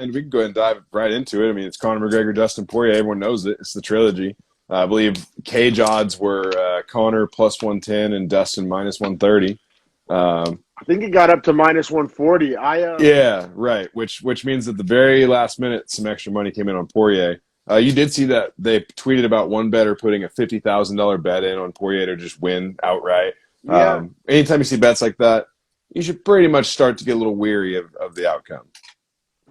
and we can go ahead and dive right into it. I mean, it's Conor McGregor, Dustin Poirier. Everyone knows it. It's the trilogy. I believe cage odds were Conor plus 110 and Dustin minus 130. I think it got up to minus 140. Yeah, right. Which means at the very last minute, some extra money came in on Poirier. You did see that they tweeted about one bettor putting a $50,000 bet in on Poirier to just win outright. Yeah. Anytime you see bets like that, you should pretty much start to get a little weary of the outcome.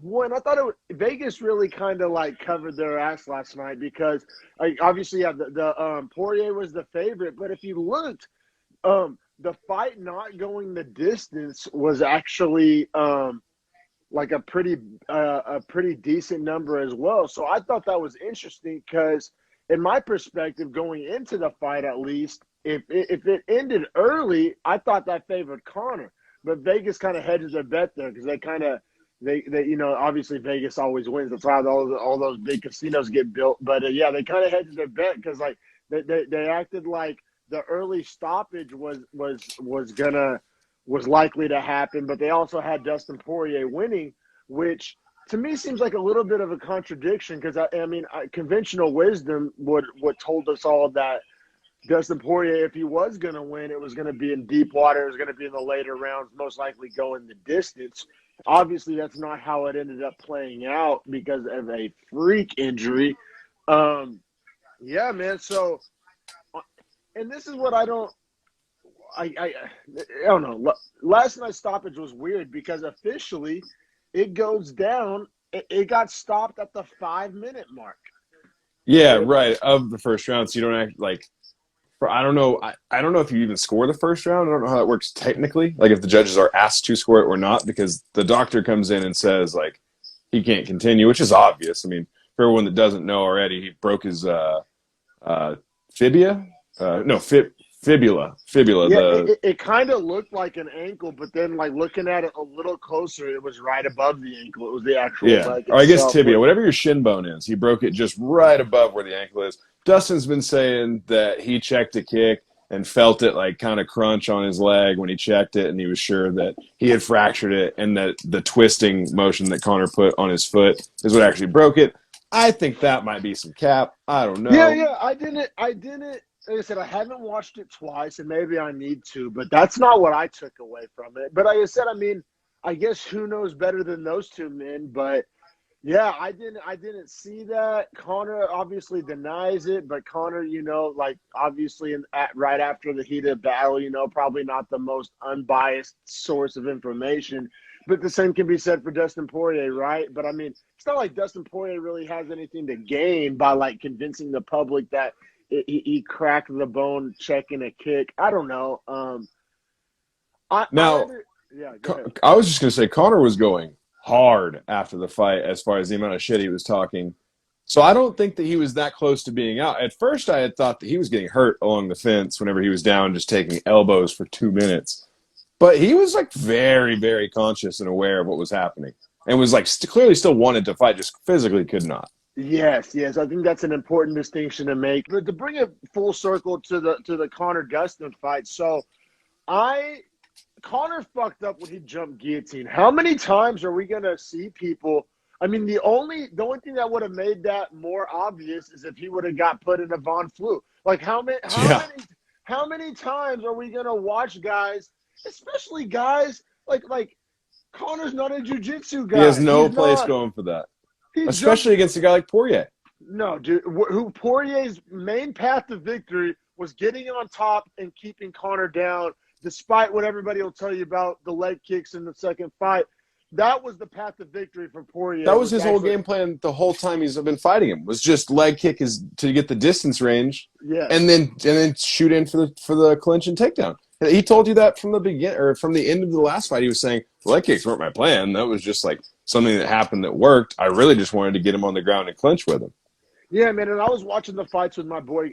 One, I thought Vegas really kind of like covered their ass last night because obviously, yeah, the Poirier was the favorite, but if you looked, the fight not going the distance was actually like a pretty decent number as well. So I thought that was interesting because, in my perspective, going into the fight, at least if it ended early, I thought that favored Conor, but Vegas kind of hedges their bet there because they obviously Vegas always wins. That's why all those big casinos get built. But yeah, they kind of hedged their bet because like they acted like the early stoppage was likely to happen, but they also had Dustin Poirier winning, which to me seems like a little bit of a contradiction because I mean conventional wisdom would told us all that Dustin Poirier, if he was going to win, it was going to be in deep water. It was going to be in the later rounds, most likely going the distance. Obviously, that's not how it ended up playing out because of a freak injury. Yeah, man. So, and this is what I don't know. Last night's stoppage was weird because officially it goes down. It got stopped at the 5-minute mark. Yeah, right. Of the first round, so you don't act like. I don't know. I don't know if you even score the first round. I don't know how that works technically. Like if the judges are asked to score it or not, because the doctor comes in and says like he can't continue, which is obvious. I mean, for everyone that doesn't know already, he broke his fibula. Fibula. Yeah, it kind of looked like an ankle, but then like looking at it a little closer, it was right above the ankle. It was the actual leg or I guess itself. tibia, whatever your shin bone is. He broke it just right above where the ankle is. Dustin's been saying that he checked a kick and felt it like kind of crunch on his leg when he checked it, and he was sure that he had fractured it, and that the twisting motion that Conor put on his foot is what actually broke it. I think that might be some cap. I don't know. Yeah. I didn't. Like I said, I haven't watched it twice, and maybe I need to, but that's not what I took away from it. But like I said, I mean, I guess who knows better than those two men, but. Yeah, I didn't see that. Conor obviously denies it, but Conor, like obviously right after the heat of battle, probably not the most unbiased source of information. But the same can be said for Dustin Poirier, right? But I mean, it's not like Dustin Poirier really has anything to gain by like convincing the public that he cracked the bone checking a kick. I don't know. I I was just gonna say Conor was going hard after the fight as far as the amount of shit he was talking. So I don't think that he was that close to being out. At first I had thought that he was getting hurt along the fence whenever he was down just taking elbows for 2 minutes. But he was like very, very conscious and aware of what was happening and was like clearly still wanted to fight, just physically could not. Yes. I think that's an important distinction to make. But to bring it full circle to the Conor Dustin fight, so Conor fucked up when he jumped guillotine. How many times are we gonna see people? I mean, the only thing that would have made that more obvious is if he would have got put in a Von Flue. Like how many times are we gonna watch guys, especially guys like Conor's not a jiu-jitsu guy. He has no place going for that, especially against a guy like Poirier. No, dude. Who Poirier's main path to victory was getting on top and keeping Conor down. Despite what everybody will tell you about the leg kicks in the second fight, that was the path to victory for Poirier. That was his whole game plan the whole time he's been fighting him. Was just leg kick is to get the distance range, and then shoot in for the clinch and takedown. He told you that from the beginning or from the end of the last fight. He was saying leg kicks weren't my plan. That was just like something that happened that worked. I really just wanted to get him on the ground and clinch with him. Yeah, man. And I was watching the fights with my boy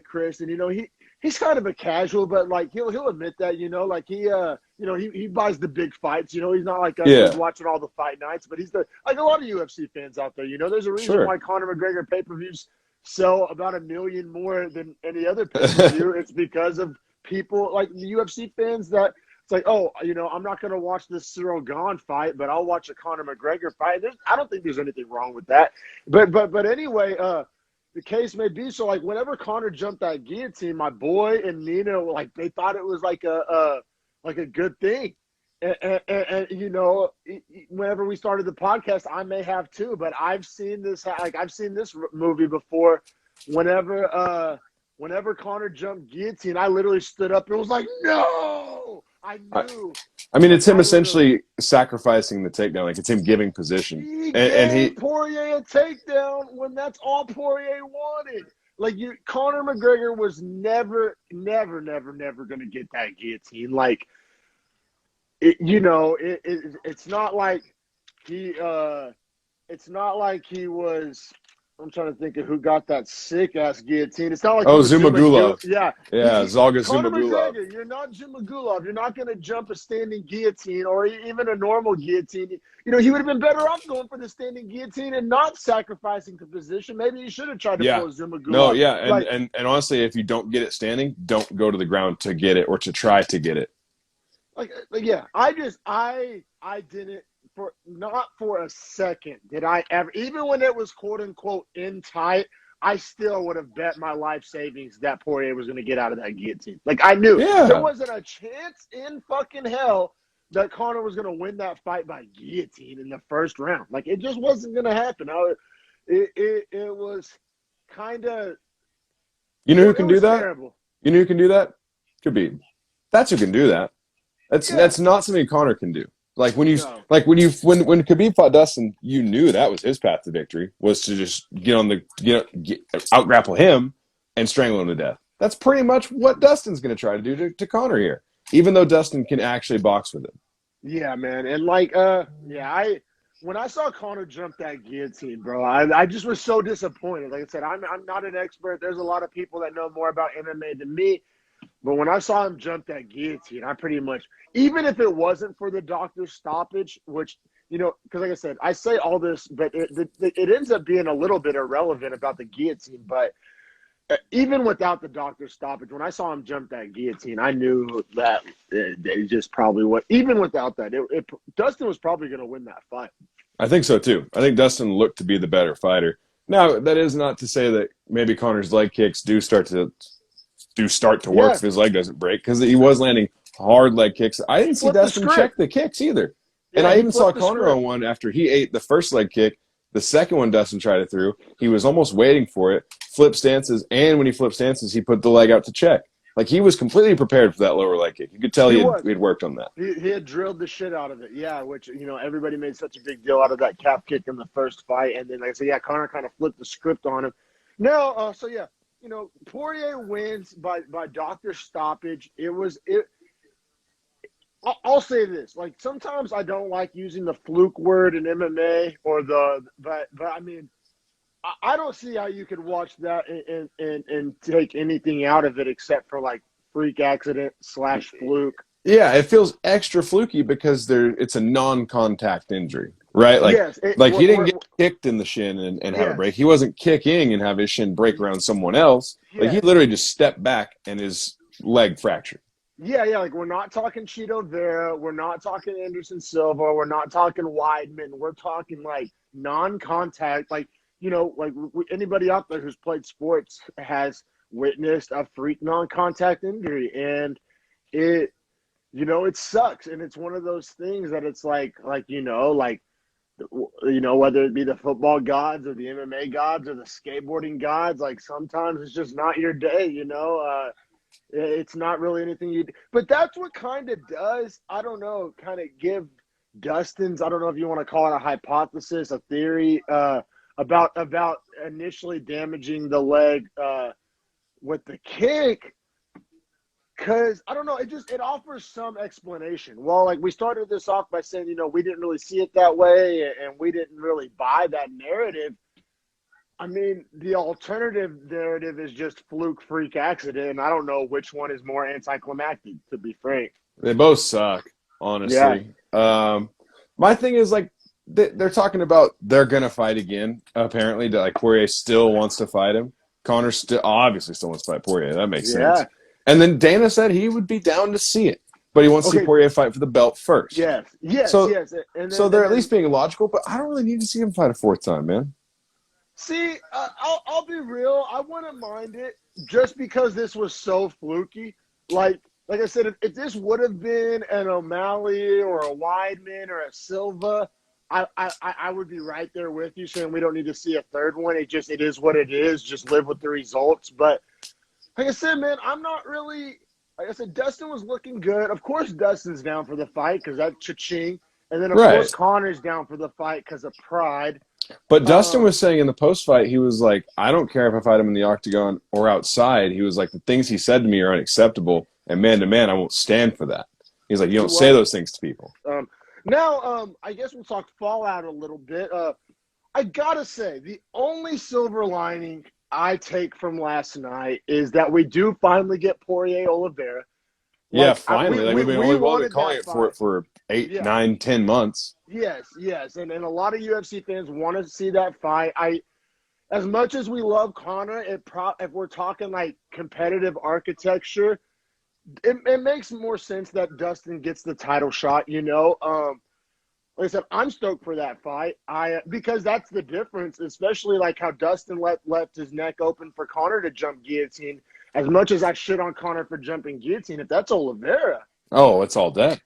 Chris, and he's kind of a casual, but like he'll admit that, like he buys the big fights, he's not like us who's watching all the fight nights, but he's like a lot of UFC fans out there, there's a reason why Conor McGregor pay-per-views sell about 1 million more than any other pay-per-view. It's because of people like the UFC fans that it's like, oh, I'm not going to watch this Cyril Gane fight, but I'll watch a Conor McGregor fight. I don't think there's anything wrong with that. But anyway, the case may be, so like whenever Conor jumped that guillotine, my boy and Nina, like they thought it was like a good thing. And whenever we started the podcast, I may have too, but I've seen this movie before. Whenever Conor jumped guillotine, I literally stood up and was like, no! I knew. I mean, it's him essentially sacrificing the takedown. Like, it's him giving position. He and gave Poirier a takedown when that's all Poirier wanted. Like, Conor McGregor was never going to get that guillotine. Like, it's not like he was. I'm trying to think of who got that sick ass guillotine. It's not like Zumagulov. Yeah, Zhalga Conor Zumagulov. McGregor, you're not Zumagulov. You're not going to jump a standing guillotine or even a normal guillotine. He would have been better off going for the standing guillotine and not sacrificing the position. Maybe he should have tried to pull Zumagulov. No, and honestly, if you don't get it standing, don't go to the ground to get it or to try to get it. I didn't. Not for a second did I ever, even when it was quote unquote in tight, I still would have bet my life savings that Poirier was going to get out of that guillotine. Like, I knew there wasn't a chance in fucking hell that Conor was going to win that fight by guillotine in the first round. Like, it just wasn't going to happen. It was kind of. You know who can do that? Terrible. You know who can do that? Khabib. That's who can do that. That's not something Conor can do. Like when Khabib fought Dustin, you knew that was his path to victory, was to just out grapple him and strangle him to death. That's pretty much what Dustin's going to try to do to Conor here, even though Dustin can actually box with him. Yeah, man, and when I saw Conor jump that guillotine, bro, I just was so disappointed. Like I said, I'm not an expert. There's a lot of people that know more about MMA than me. But when I saw him jump that guillotine, I pretty much, even if it wasn't for the doctor's stoppage, which, because like I said, I say all this, but it ends up being a little bit irrelevant about the guillotine. But even without the doctor's stoppage, when I saw him jump that guillotine, I knew that it just probably would. Even without that, Dustin was probably going to win that fight. I think so, too. I think Dustin looked to be the better fighter. Now, that is not to say that maybe Conor's leg kicks do start to work if his leg doesn't break, because he was landing hard leg kicks. I didn't see Dustin check the kicks either. And I even saw Conor on one after he ate the first leg kick. The second one Dustin tried it through. He was almost waiting for it, flipped stances, and when he flipped stances, he put the leg out to check. Like, he was completely prepared for that lower leg kick. You could tell he had worked on that. He had drilled the shit out of it, which, everybody made such a big deal out of that calf kick in the first fight. And then, like I said, Conor kind of flipped the script on him. Now, Poirier wins by doctor stoppage. I'll say this: like, sometimes I don't like using the fluke word in MMA but I mean, I don't see how you could watch that and take anything out of it except for like freak accident / fluke. Yeah, it feels extra fluky because it's a non-contact injury. Right? Like, he didn't get kicked in the shin and have a break. He wasn't kicking and have his shin break around someone else. Like, he literally just stepped back and his leg fractured. Yeah. Like, we're not talking Chito Vera. We're not talking Anderson Silva. We're not talking Weidman. We're talking, like, non-contact. Like, anybody out there who's played sports has witnessed a freak non-contact injury. And it sucks. And it's one of those things that it's like, whether it be the football gods or the MMA gods or the skateboarding gods, like, sometimes it's just not your day, it's not really anything you do. But that's what kind of does, I don't know, kind of give Dustin's, I don't know if you want to call it a hypothesis, a theory, about initially damaging the leg with the kick. Because, I don't know, it offers some explanation. Well, like, we started this off by saying, we didn't really see it that way and we didn't really buy that narrative. I mean, the alternative narrative is just fluke freak accident, and I don't know which one is more anticlimactic, to be frank. They both suck, honestly. Yeah. My thing is, like, they're talking about they're going to fight again, apparently. Like, Poirier still wants to fight him. Conor obviously still wants to fight Poirier. That makes sense. And then Dana said he would be down to see it. but he wants to see Okay. Poirier fight for the belt first. Yes. Yes. So, Yes. so they're at least being logical, but I don't really need to see him fight a fourth time, man. See, I'll be real. I wouldn't mind it just because this was so fluky. Like I said, if this would have been an O'Malley or a Weidman or a Silva, I would be right there with you saying we don't need to see a third one. It is what it is. Just live with the results. But like I said, man, I'm not really. Like I said, Dustin was looking good. Of course, Dustin's down for the fight because that's cha-ching. And then, of Right. course, Conor's down for the fight because of pride. But Dustin was saying in the post fight, he was like, I don't care if I fight him in the octagon or outside. He was like, the things he said to me are unacceptable. And man to man, I won't stand for that. He's like, you don't say those things to people. Now, I guess we'll talk Fallout a little bit. I got to say, the only silver lining I take from last night is that we do finally get Poirier Oliveira. Yeah, finally. We've been calling it for 8, Yeah. 9, 10 months. Yes. And a lot of UFC fans want to see that fight. As much as we love Conor, if we're talking like competitive architecture, it makes more sense that Dustin gets the title shot, you know. Like I said, I'm stoked for that fight. Because that's the difference, especially like how Dustin left his neck open for Conor to jump guillotine. As much as I shit on Conor for jumping guillotine, if that's Oliveira, oh, it's all dead.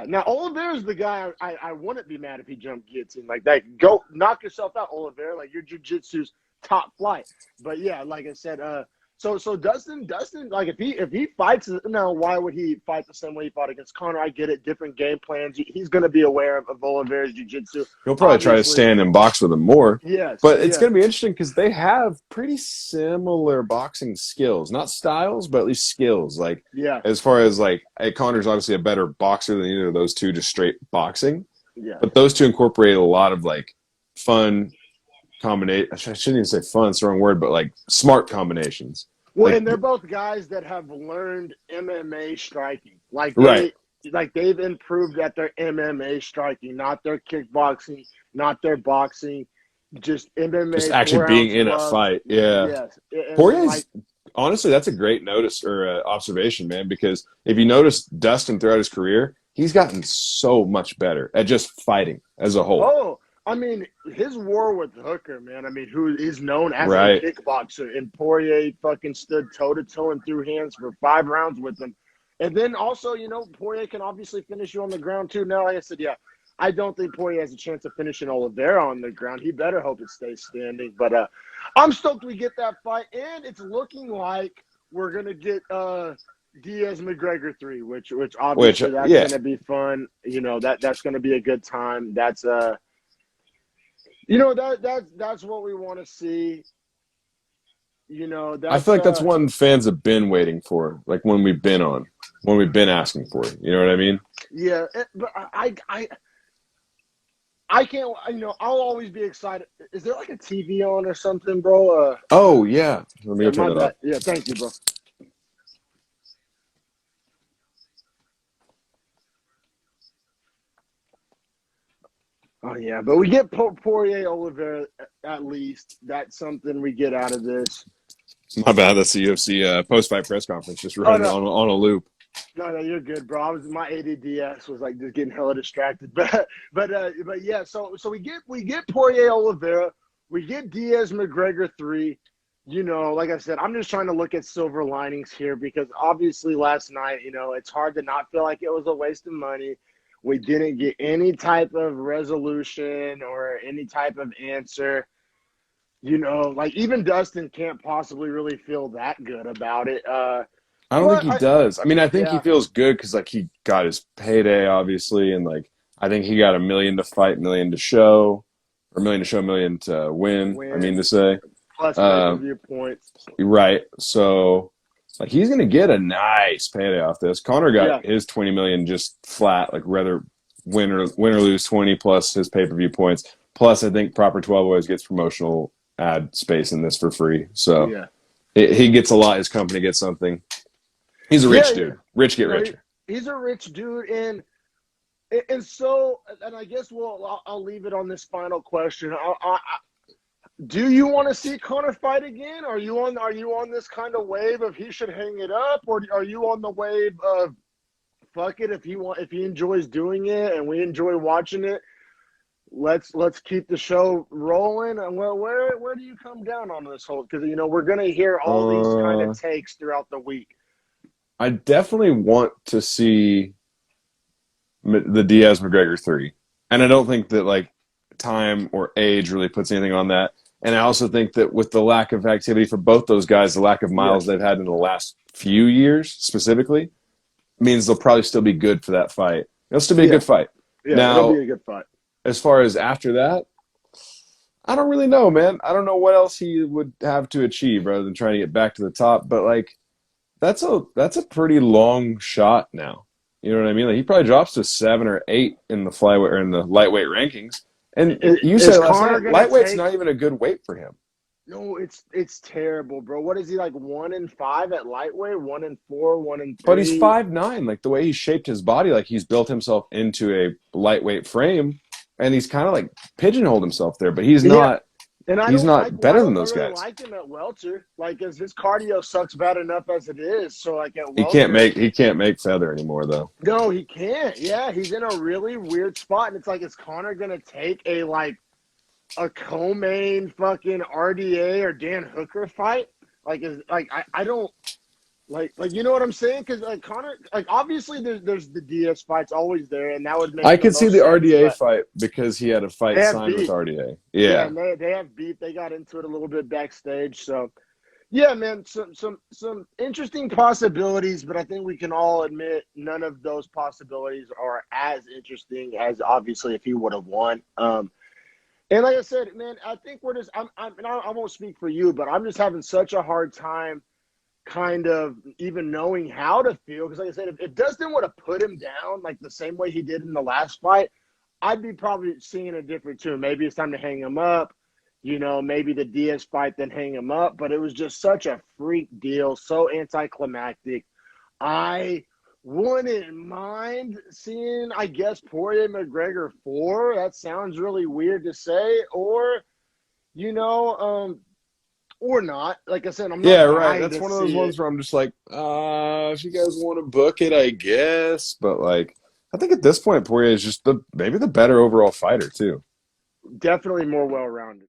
Now Oliveira's the guy I wouldn't be mad if he jumped guillotine like that. Go knock yourself out, Oliveira. Like your jiu-jitsu's top flight. But yeah, like I said, so Dustin, like if he fights now, why would he fight the same way he fought against Conor? I get it, different game plans. He's going to be aware of Oliveira's jiu-jitsu. He'll probably try to stand and box with him more. Yes, but it's going to be interesting because they have pretty similar boxing skills, not styles, but at least skills. Like as far as like Conor's obviously a better boxer than either of those two, just straight boxing. Yeah, but those two incorporate a lot of like fun combination. I shouldn't even say fun; it's the wrong word, but like smart combinations. Well, like, and they're both guys that have learned MMA striking. Like they've improved at their MMA striking, not their kickboxing, not their boxing, just MMA. Just actually being in a fight. Yeah. Yes. Poirier's, honestly, that's a great notice or observation, man, because if you notice Dustin throughout his career, he's gotten so much better at just fighting as a whole. Oh, I mean, his war with Hooker, man. I mean, who is known as a kickboxer, and Poirier fucking stood toe-to-toe and threw hands for 5 rounds with him. And then also, you know, Poirier can obviously finish you on the ground, too. Now, like I said, I don't think Poirier has a chance of finishing Oliveira on the ground. He better hope it stays standing. But I'm stoked we get that fight, and it's looking like we're going to get Diaz-McGregor 3, which obviously that's going to be fun. You know, that's going to be a good time. That's you know, that's what we want to see. You know, I feel like that's one fans have been waiting for, like when we've been asking for it. You know what I mean? Yeah, but I can't. You know, I'll always be excited. Is there like a TV on or something, bro? Oh yeah, let me turn it up. Yeah, thank you, bro. Oh, yeah, but we get Poirier Oliveira at least. That's something we get out of this. My bad. That's the UFC post-fight press conference, just running on a loop. No, you're good, bro. My ADDS was like just getting hella distracted. But yeah, so we get Poirier Oliveira. We get Diaz-McGregor 3. You know, like I said, I'm just trying to look at silver linings here because obviously last night, you know, it's hard to not feel like it was a waste of money. We didn't get any type of resolution or any type of answer. You know, like even Dustin can't possibly really feel that good about it. I don't think he does. I mean, I think he feels good because like he got his payday, obviously, and like I think he got $1 million to fight, $1 million to show, or $1 million to show, $1 million to win. I mean to say, plus pay-per-view points. Right. So. Like he's gonna get a nice payday off this. Conor got his $20 million just flat, like whether win or lose 20 plus his pay-per-view points. Plus, I think Proper 12 always gets promotional ad space in this for free. So he gets a lot. His company gets something. He's a rich dude. Rich get richer. He's a rich dude, and so I guess I'll leave it on this final question. Do you want to see Conor fight again? Are you on this kind of wave of he should hang it up, or are you on the wave of fuck it. If he enjoys doing it and we enjoy watching it, let's keep the show rolling. And where do you come down on this whole? Because we're gonna hear all these kind of takes throughout the week. I definitely want to see the Diaz McGregor 3, and I don't think that like time or age really puts anything on that. And I also think that with the lack of activity for both those guys, the lack of miles they've had in the last few years specifically, means they'll probably still be good for that fight. It'll still be a good fight. Yeah, now, it'll be a good fight. As far as after that, I don't really know, man. I don't know what else he would have to achieve rather than trying to get back to the top. But like, that's a pretty long shot now. You know what I mean? Like, he probably drops to 7 or 8 in the flyweight or in the lightweight rankings. And you said last night, lightweight's not even a good weight for him. No, it's terrible, bro. What is he, like 1-5 at lightweight, 1-4, 1-3? But he's 5'9". Like the way he shaped his body, like he's built himself into a lightweight frame, and he's kind of like pigeonholed himself there. But he's not. And he's not better than those guys. I like him at welter, like as his cardio sucks bad enough as it is. So like at welter, he can't make feather anymore though. No, he can't. Yeah, he's in a really weird spot, and it's like, is Conor gonna take a co-main fucking RDA or Dan Hooker fight? Like, I don't like you know what I'm saying? Because like Conor, like obviously there's the DS fights always there, and that would make. I could see the RDA fight because he had a fight signed with RDA. Yeah, and they have beef. They got into it a little bit backstage, so yeah, man, some interesting possibilities, but I think we can all admit none of those possibilities are as interesting as obviously if he would have won. And like I said, man, I think we're just I won't speak for you, but I'm just having such a hard time kind of even knowing how to feel. Because like I said, if Dustin would have put him down like the same way he did in the last fight, I'd be probably singing a different tune. Maybe it's time to hang him up. Maybe the Diaz fight, then hang him up. But it was just such a freak deal, so anticlimactic. I wouldn't mind seeing, I guess, Poirier McGregor 4. That sounds really weird to say. Or, or not. Like I said, I'm not. Yeah, right. That's one of those ones where I'm just like, if you guys want to book it, I guess. But like, I think at this point, Poirier is just maybe the better overall fighter too. Definitely more well-rounded.